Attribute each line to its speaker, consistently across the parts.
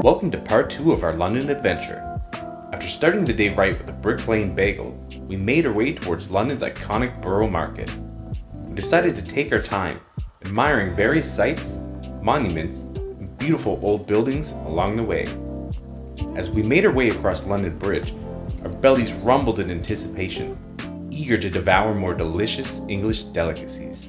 Speaker 1: Welcome to part 2 of our London adventure. After starting the day right with a Brick Lane bagel, we made our way towards London's iconic Borough Market. We decided to take our time, admiring various sights, monuments, and beautiful old buildings along the way. As we made our way across London Bridge, our bellies rumbled in anticipation, eager to devour more delicious English delicacies.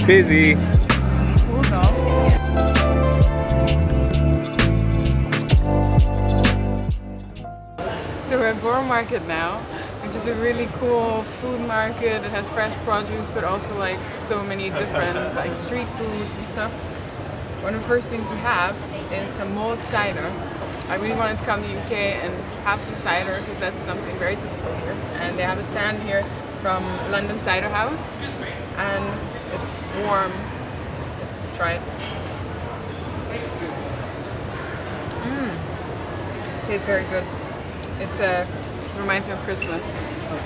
Speaker 2: Busy.
Speaker 3: Cool though. So we're at Borough Market now, which is a really cool food market. It has fresh produce, but also like so many different like street foods and stuff. One of the first things we have is some mulled cider. I really wanted to come to the UK and have some cider because that's something very typical here. And they have a stand here from London Cider House, and it's warm. Let's try it. Tastes very good. It reminds me of Christmas,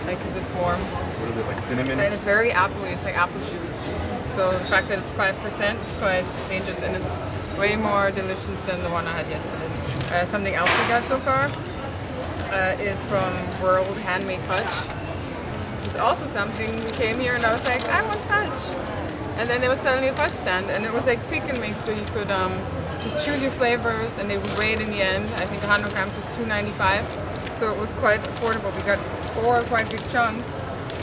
Speaker 3: like because it's warm.
Speaker 2: What is it, like cinnamon?
Speaker 3: And it's very appley. It's like apple juice. So the fact that it's 5% is quite dangerous, and it's way more delicious than the one I had yesterday. Something else we got so far is from World Handmade Fudge, which is also something we came here and I was like, I want fudge. And then there was suddenly a fudge stand, and it was like pick and mix, so you could just choose your flavors, and they would weigh it in the end. I think 100 grams was $2.95, so it was quite affordable. We got 4 quite big chunks,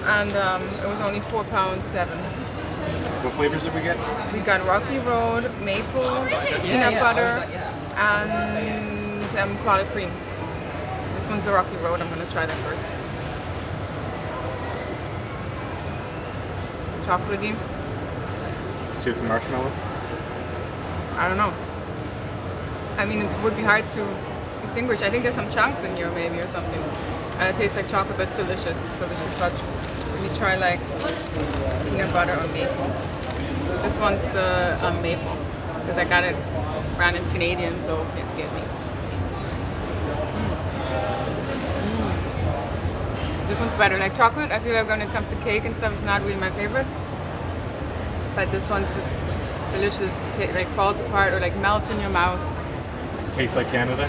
Speaker 3: and it was only £4.07.
Speaker 2: What flavors did we get?
Speaker 3: We got Rocky Road, maple, peanut butter, and clotted cream. This one's the Rocky Road. I'm gonna try that first. Chocolatey.
Speaker 2: Taste the marshmallow?
Speaker 3: I don't know. I mean, it would be hard to distinguish. I think there's some chunks in here maybe or something. It tastes like chocolate, but it's delicious. It's delicious fudge. Let me try like peanut butter or maple. This one's the maple because I got it brand. It's Canadian, so it gave me. This one's better. Like chocolate, I feel like when it comes to cake and stuff, it's not really my favorite. But this one's just delicious. Like falls apart or like melts in your mouth.
Speaker 2: Does it taste like Canada?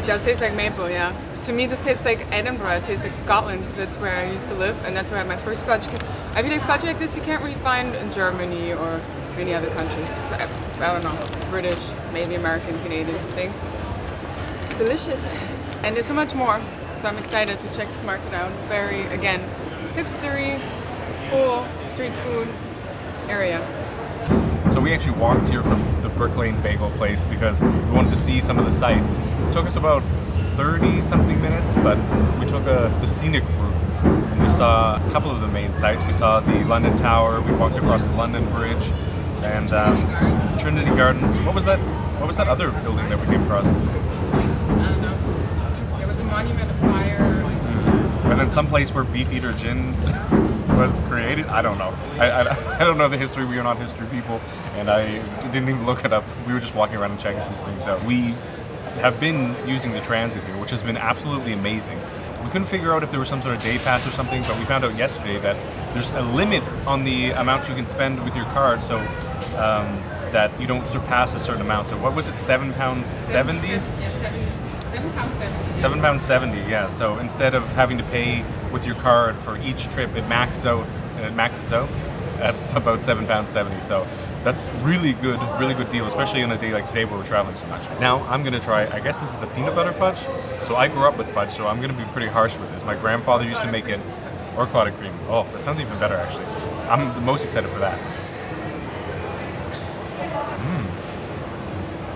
Speaker 3: It does taste like maple, yeah. To me, this tastes like Edinburgh. It tastes like Scotland because that's where I used to live, and that's where I had my first fudge. Because I feel like fudge like this you can't really find in Germany or many other countries. It's, I don't know, British, maybe American, Canadian thing. Delicious, and there's so much more. So I'm excited to check this market out. It's very, again, hipstery, cool street food area.
Speaker 2: So we actually walked here from the Brick Lane bagel place because we wanted to see some of the sights. It took us about 30 something minutes, but we took the scenic route and we saw a couple of the main sites. We saw the London Tower, we walked across the London Bridge, and Trinity Gardens. What was that other building that we came across?
Speaker 3: I don't know. There was a monument of fire.
Speaker 2: And then some place where Beefeater Gin was created. I don't know. I don't know the history. We are not history people, and I didn't even look it up. We were just walking around and checking some things out. We have been using the transit here, which has been absolutely amazing. We couldn't figure out if there was some sort of day pass or something, but we found out yesterday that there's a limit on the amount you can spend with your card, so that you don't surpass a certain amount. So what was it, £7.70?
Speaker 3: Yeah, £7.70.
Speaker 2: £7.70, yeah. So instead of having to pay with your card for each trip, it maxes out. That's about £7.70. So that's really good deal, especially on a day like today where we're traveling so much. Now I'm gonna try, I guess this is the peanut butter fudge. So I grew up with fudge, so I'm gonna be pretty harsh with this. My grandfather used to make it, or clotted cream. Oh, that sounds even better actually. I'm the most excited for that.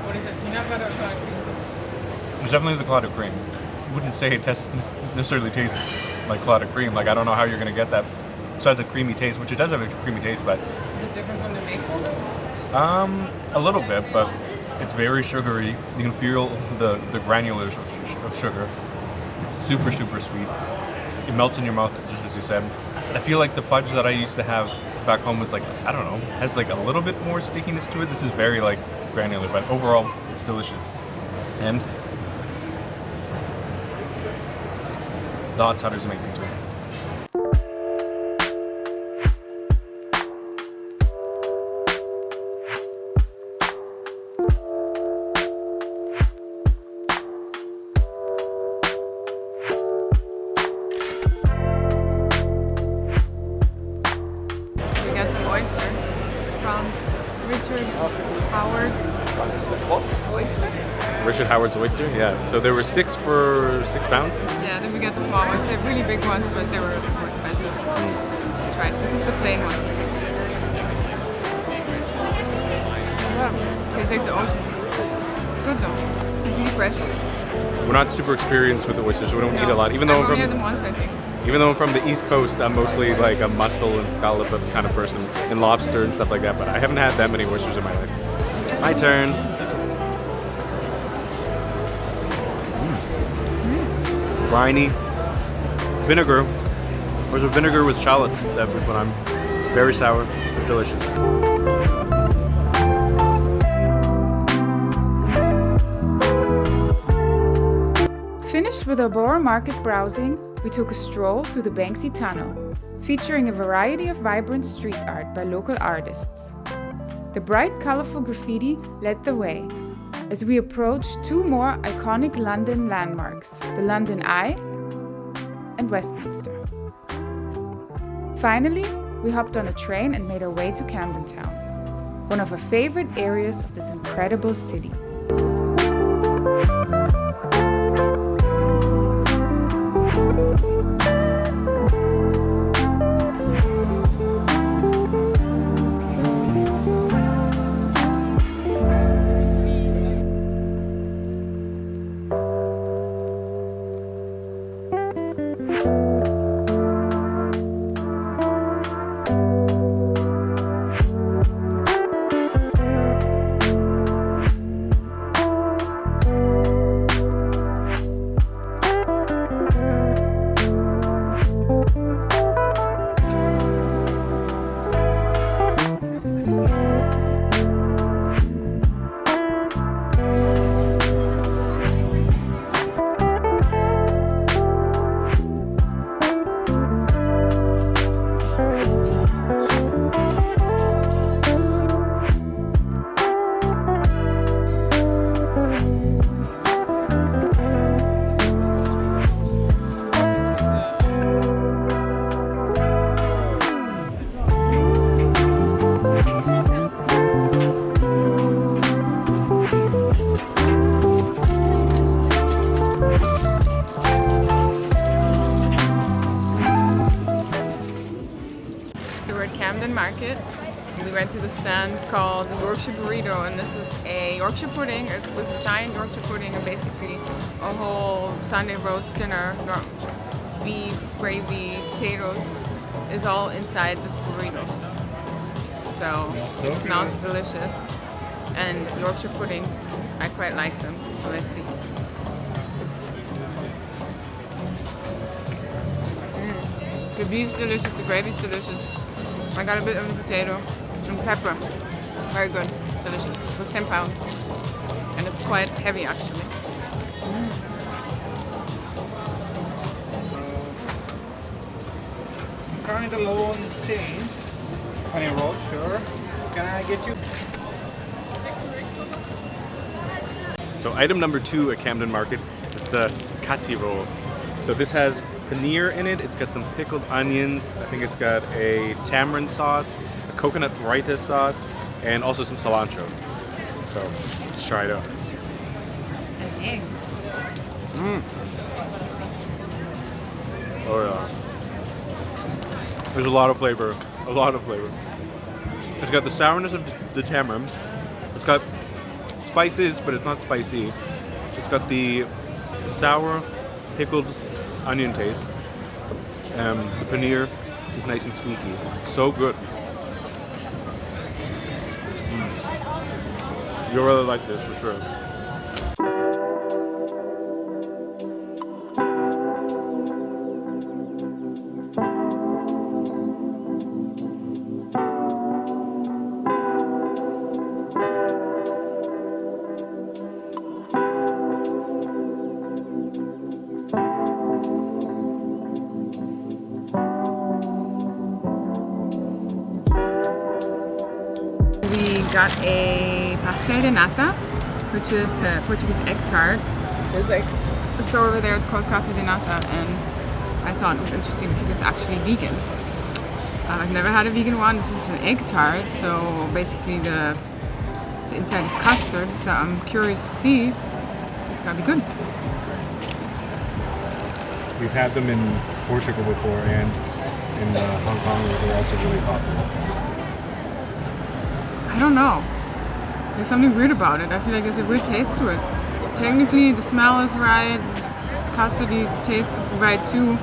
Speaker 3: What is it? Peanut butter or clotted cream?
Speaker 2: It's definitely the clotted cream. I wouldn't say it necessarily tastes like clotted cream. Like I don't know how you're gonna get that besides a creamy taste, which it does have a creamy taste, but
Speaker 3: Is it different from the maple?
Speaker 2: a little bit, but it's very sugary. You can feel the granulars of sugar. It's super sweet. It melts in your mouth, just as you said. I feel like the fudge that I used to have back home was like, I don't know, has like a little bit more stickiness to it. This is very like granular, but overall it's delicious. And the hot cider is amazing too.
Speaker 3: We got some oysters from Richard Haward oyster.
Speaker 2: Richard Howard's oyster, yeah. So there were 6 for £6.
Speaker 3: Yeah, then we got the small ones. They're really big ones, but they were more expensive. Let's try it. This is the plain one. Yeah, tastes like the ocean. Good though. It's really fresh.
Speaker 2: We're not super experienced with the oysters, so we don't eat a lot. Even though
Speaker 3: I've only
Speaker 2: I'm
Speaker 3: had them once, I think.
Speaker 2: from the East Coast, I'm mostly like a mussel and scallop kind of person, and lobster and stuff like that. But I haven't had that many oysters in my life. My turn. Briny vinegar. There's a vinegar with shallots that we put on. Very sour, but delicious.
Speaker 4: Finished with our Borough Market browsing, we took a stroll through the Banksy tunnel, featuring a variety of vibrant street art by local artists. The bright, colorful graffiti led the way, as we approached 2 more iconic London landmarks, the London Eye and Westminster. Finally, we hopped on a train and made our way to Camden Town, one of our favorite areas of this incredible city.
Speaker 3: Camden Market. We went to the stand called the Yorkshire Burrito, and this is a Yorkshire pudding. It was a giant Yorkshire pudding and basically a whole Sunday roast dinner, beef, gravy, potatoes, is all inside this burrito. So it smells delicious. And Yorkshire puddings, I quite like them. So let's see. The beef's delicious, the gravy's delicious. I got a bit of the potato and pepper. Very good, delicious. It was £10. And it's quite heavy actually.
Speaker 5: Current loan change. Honey roll, sure. Can I get you?
Speaker 2: So item number 2 at Camden Market is the Kathi roll. So this has paneer in it. It's got some pickled onions. I think it's got a tamarind sauce, a coconut raita sauce, and also some cilantro. So let's try it out.
Speaker 3: An egg.
Speaker 2: Oh yeah. There's a lot of flavor. A lot of flavor. It's got the sourness of the tamarind. It's got spices, but it's not spicy. It's got the sour, pickled onion taste. The paneer is nice and squeaky. So good. You'll really like this for sure.
Speaker 3: Got a Café de Nata, which is a Portuguese egg tart. There's like a store over there, it's called Café de Nata, and I thought it was interesting because it's actually vegan. I've never had a vegan one. This is an egg tart, so basically the inside is custard, so I'm curious to see. It's gotta be good.
Speaker 2: We've had them in Portugal before, and in Hong Kong they're also really popular.
Speaker 3: I don't know. There's something weird about it. I feel like there's a weird taste to it. Technically, the smell is right. Custardy taste is right too.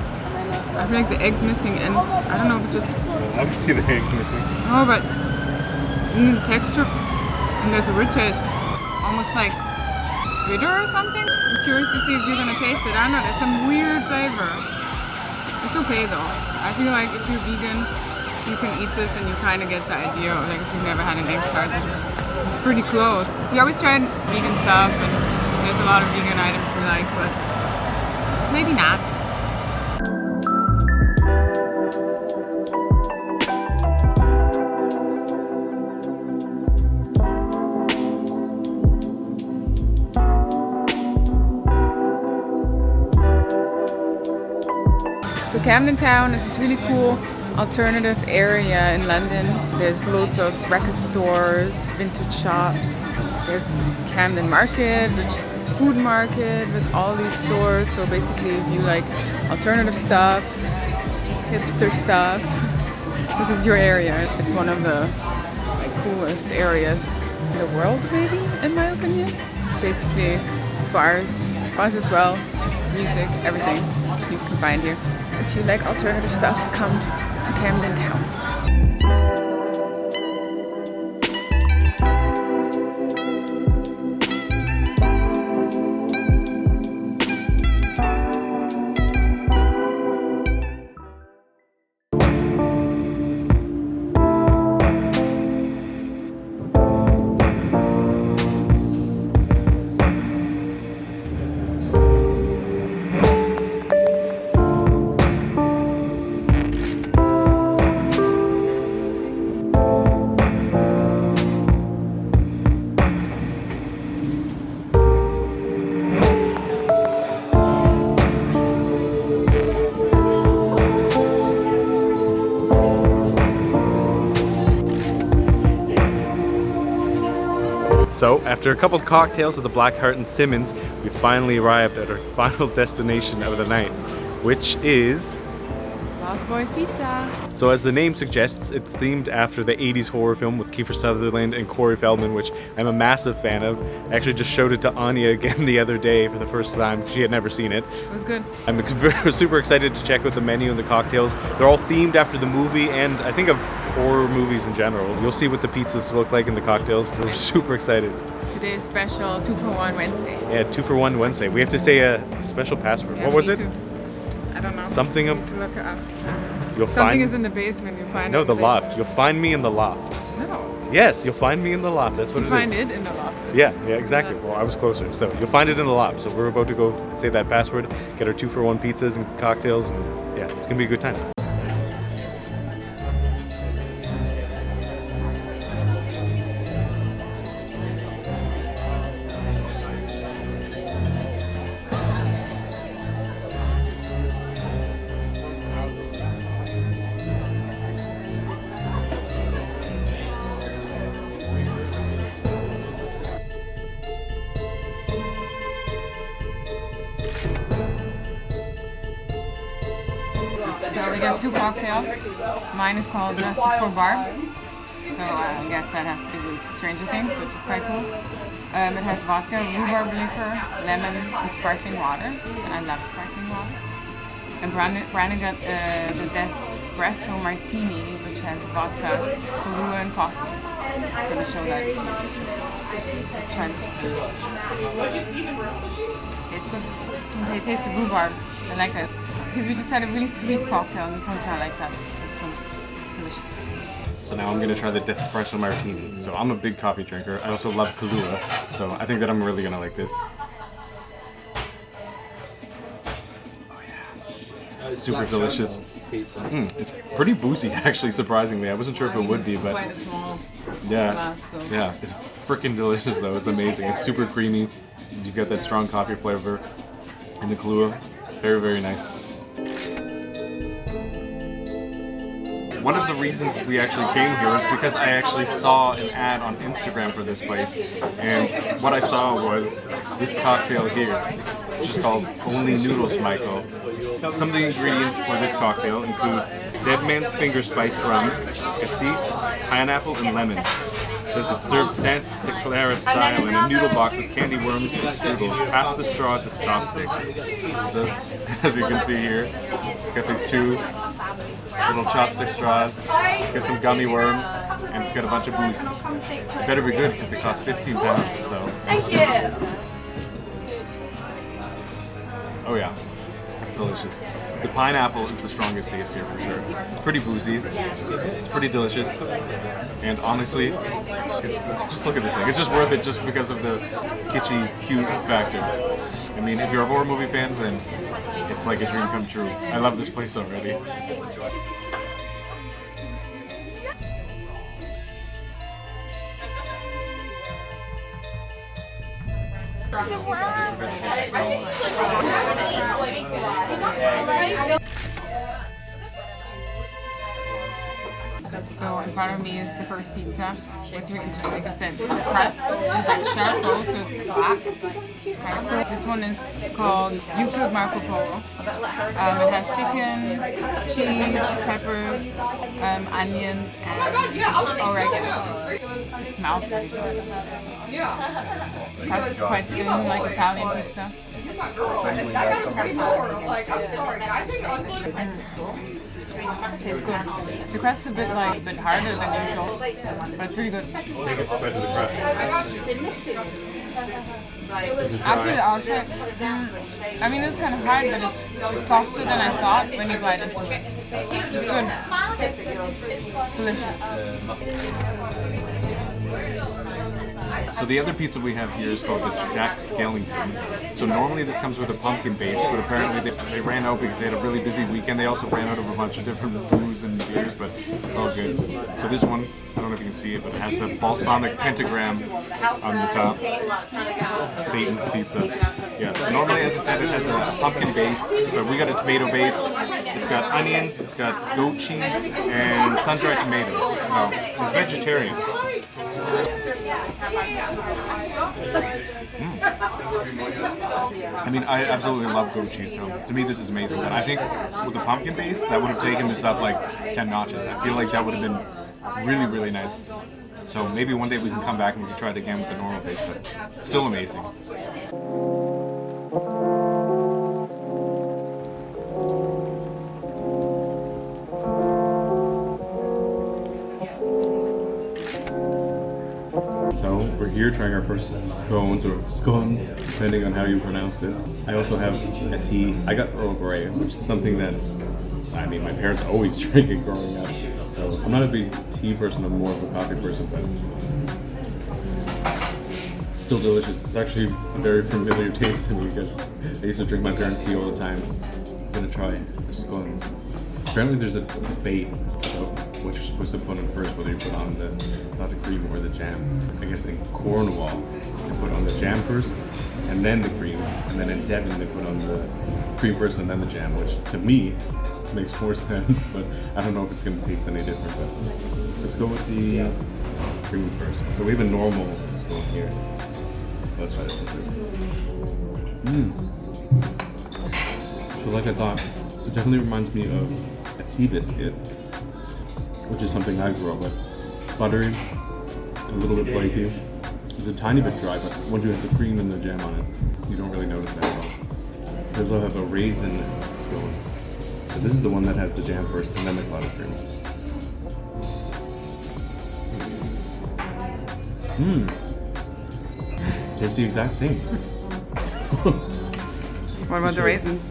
Speaker 3: I feel like the egg's missing, and I don't know if it just.
Speaker 2: Obviously, the egg's missing.
Speaker 3: Oh, but in the texture, and there's a weird taste, almost like bitter or something. I'm curious to see if you're gonna taste it. I don't know. There's some weird flavor. It's okay though. I feel like if you're vegan, you can eat this and you kind of get the idea of like if you've never had an egg tart, it's pretty close. We always tried vegan stuff and there's a lot of vegan items we like, but maybe not.
Speaker 4: So Camden Town is this really cool alternative area in London. There's loads of record stores, vintage shops. There's Camden Market, which is this food market with all these stores. So basically if you like alternative stuff, hipster stuff, this is your area. It's one of the like coolest areas in the world, maybe, in my opinion. Basically bars as well, music, everything you can find here. If you like alternative stuff, come to Camden Town.
Speaker 2: So, after a couple of cocktails at the Black Heart and Simmons, we finally arrived at our final destination of the night, which is
Speaker 4: Lost Boys Pizza.
Speaker 2: So as the name suggests, it's themed after the 80s horror film with Kiefer Sutherland and Corey Feldman, which I'm a massive fan of. I actually just showed it to Anya again the other day for the first time. She had never seen it.
Speaker 3: It was good.
Speaker 2: I'm super excited to check out the menu and the cocktails. They're all themed after the movie and I think of horror movies in general. You'll see what the pizzas look like in the cocktails. We're super excited.
Speaker 3: Today's special 2-for-1 Wednesday.
Speaker 2: Yeah, 2-for-1 Wednesday. We have to say a special password.
Speaker 3: Yeah,
Speaker 2: what was
Speaker 3: me
Speaker 2: it?
Speaker 3: too. I don't know.
Speaker 2: Something
Speaker 3: I
Speaker 2: of...
Speaker 3: need to look it up.
Speaker 2: You'll
Speaker 3: Something
Speaker 2: find...
Speaker 3: is in the basement. You find it.
Speaker 2: No,
Speaker 3: in
Speaker 2: the
Speaker 3: basement.
Speaker 2: loft. You'll find me in the loft.
Speaker 3: No.
Speaker 2: Yes, you'll find me in the loft. That's what
Speaker 3: You
Speaker 2: it
Speaker 3: find
Speaker 2: is.
Speaker 3: it in the loft.
Speaker 2: Yeah, exactly. Well, I was closer. So you'll find it in the loft. So we're about to go say that password, get our 2-for-1 pizzas and cocktails, and yeah, it's gonna be a good time.
Speaker 3: So we got 2 cocktails. Mine is called Justice for Barb. So I guess that has to do with Stranger Things, which is quite cool. It has vodka, rhubarb liquor, lemon, and sparkling water. And I love sparkling water. And Brandon got the Espresso Martini, which has vodka, Kahlua, and coffee. I'm going to show that. Let's try it. Tastes good. Okay, it tastes the rhubarb. I like that. Because we just had a really sweet cocktail, and this one's not like that. This one's delicious.
Speaker 2: So now I'm gonna try the Espresso Martini. So I'm a big coffee drinker. I also love Kahlua, so I think that I'm really gonna like this. Oh yeah, super delicious. It's pretty boozy, actually, surprisingly. I wasn't sure if it would be, but
Speaker 3: Quite a small
Speaker 2: yeah,
Speaker 3: glass, so.
Speaker 2: yeah, it's freaking delicious though. It's amazing. It's super creamy. You get that strong coffee flavor in the Kahlua. Very, very nice. One of the reasons we actually came here is because I actually saw an ad on Instagram for this place, and what I saw was this cocktail here, which is called Only Noodles Michael. Some of the ingredients for this cocktail include Dead Man's Finger Spiced Rum, cassis, pineapple, and lemon. It says it's served Santa Clara style in a noodle box with candy worms and strudels. Pass the straws as chopsticks. So, as you can see here, it's got these 2 little chopstick straws. It's got some gummy worms, and it's got a bunch of booze. It better be good because it costs £15. So. Thank you. Oh yeah, it's delicious. The pineapple is the strongest taste here for sure. It's pretty boozy. It's pretty delicious, and honestly, just look at this thing. It's just worth it just because of the kitschy, cute factor. I mean, if you're a horror movie fan, then it's like a dream come true. I love this place already.
Speaker 3: So in front of me is the first pizza. It's really interesting, like I said, the crust is like charcoal, so it's black. Kind of cool. This one is called Yuca Marco Polo. It has chicken, cheese, peppers, onions, and oregano. It smells really good. The crust is quite thin, like Italian pizza. Tastes good. The crust is a bit harder than usual, but it's really good.
Speaker 2: Take it back to the crust.
Speaker 3: Actually, the outside, I mean, it's kind of hard, but it's softer than I thought when you bite into it. It's good. Delicious.
Speaker 2: So the other pizza we have here is called the Jack Skellington. So normally this comes with a pumpkin base, but apparently they ran out because they had a really busy weekend. They also ran out of a bunch of different booze and beers, but it's all good. So this one, I don't know if you can see it, but it has a balsamic pentagram on the top. Satan's pizza. Yeah, so normally, as I said, it has a pumpkin base, but we got a tomato base. It's got onions, it's got goat cheese, and sun-dried tomatoes. So it's vegetarian. I mean, I absolutely love goat cheese, so to me this is amazing. But I think with the pumpkin base, that would have taken this up like 10 notches. I feel like that would have been really, really nice. So maybe one day we can come back and we can try it again with the normal base, but still amazing. So we're here trying our first scones, or scones, depending on how you pronounce it. I also have a tea. I got Earl Grey, which is something that, I mean, my parents always drank it growing up. So I'm not a big tea person, I'm more of a coffee person, but it's still delicious. It's actually a very familiar taste to me because I used to drink my parents' tea all the time. I'm gonna try the scones. Apparently there's a debate about what you're supposed to put on first, whether you put on the cream or the jam. I guess in Cornwall, they put on the jam first, and then the cream, and then in Devon they put on the cream first and then the jam, which to me makes more sense, but I don't know if it's going to taste any different. But let's go with the cream first. So we have a normal scone here, so let's try this one first. So like I thought, it definitely reminds me of a tea biscuit, which is something I grew up with. Buttery, a little bit flaky. It's a tiny bit dry, but once you have the cream and the jam on it, you don't really notice that at all. They also have a raisin scone. So this is the one that has the jam first and then the clouded cream. Tastes the exact same.
Speaker 3: What about the raisins?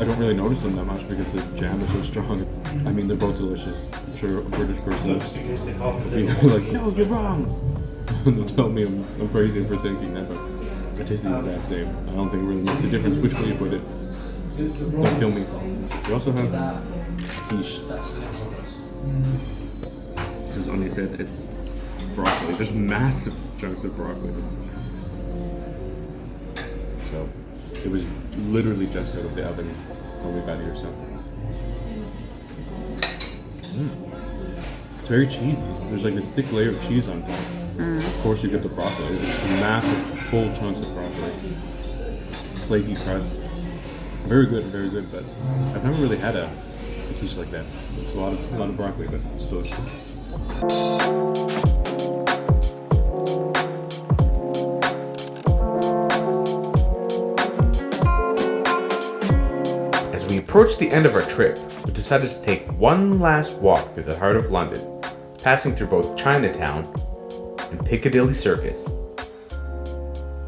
Speaker 2: I don't really notice them that much because the jam is so strong. I mean, they're both delicious. I'm sure a British person would be like, no, you're wrong. They'll tell me I'm crazy for thinking that, but it tastes the exact same. I don't think it really makes a difference which way you put it. Don't kill me. We also have quiche. As Anya said, it's broccoli. There's massive chunks of broccoli. So it was literally just out of the oven when we got here. So it's very cheesy. There's like this thick layer of cheese on top. Of course, you get the broccoli. It's massive, full chunks of broccoli. Flaky crust. Very good, but I've never really had a quiche like that. It's a lot of broccoli, but it's delicious.
Speaker 1: As we approached the end of our trip, we decided to take one last walk through the heart of London, passing through both Chinatown and Piccadilly Circus.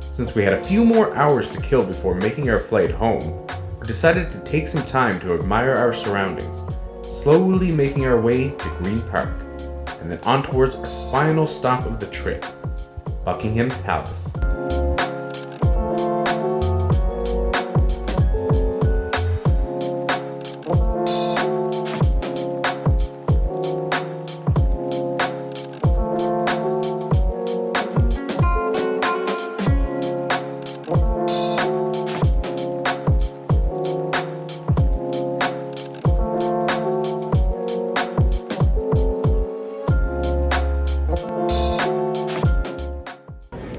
Speaker 1: Since we had a few more hours to kill before making our flight home, we decided to take some time to admire our surroundings, slowly making our way to Green Park, and then on towards our final stop of the trip, Buckingham Palace.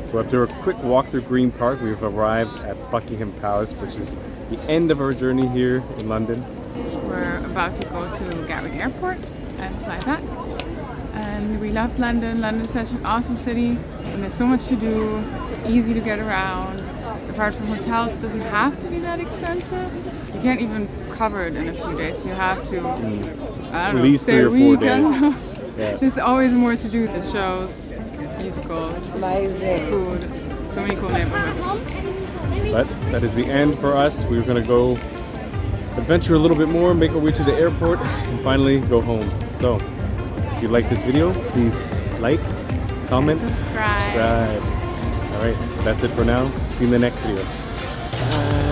Speaker 2: So after a quick walk through Green Park, we've arrived at Buckingham Palace, which is the end of our journey here in London.
Speaker 4: We're about to go to Gatwick Airport and fly back. And we love London. London's such an awesome city, and there's so much to do. It's easy to get around. Apart from hotels, it doesn't have to be that expensive. You can't even cover it in a few days. You have to, I don't know,
Speaker 2: At least
Speaker 4: stay
Speaker 2: 3 or 4
Speaker 4: a week.
Speaker 2: days. Yeah.
Speaker 4: There's always more to do. The shows, musicals, food, so many cool neighborhoods.
Speaker 2: But that is the end for us. We're going to go adventure a little bit more, make our way to the airport, and finally go home. So, if you like this video, please like, comment,
Speaker 4: Subscribe.
Speaker 2: Alright, that's it for now. See you in the next video. Bye.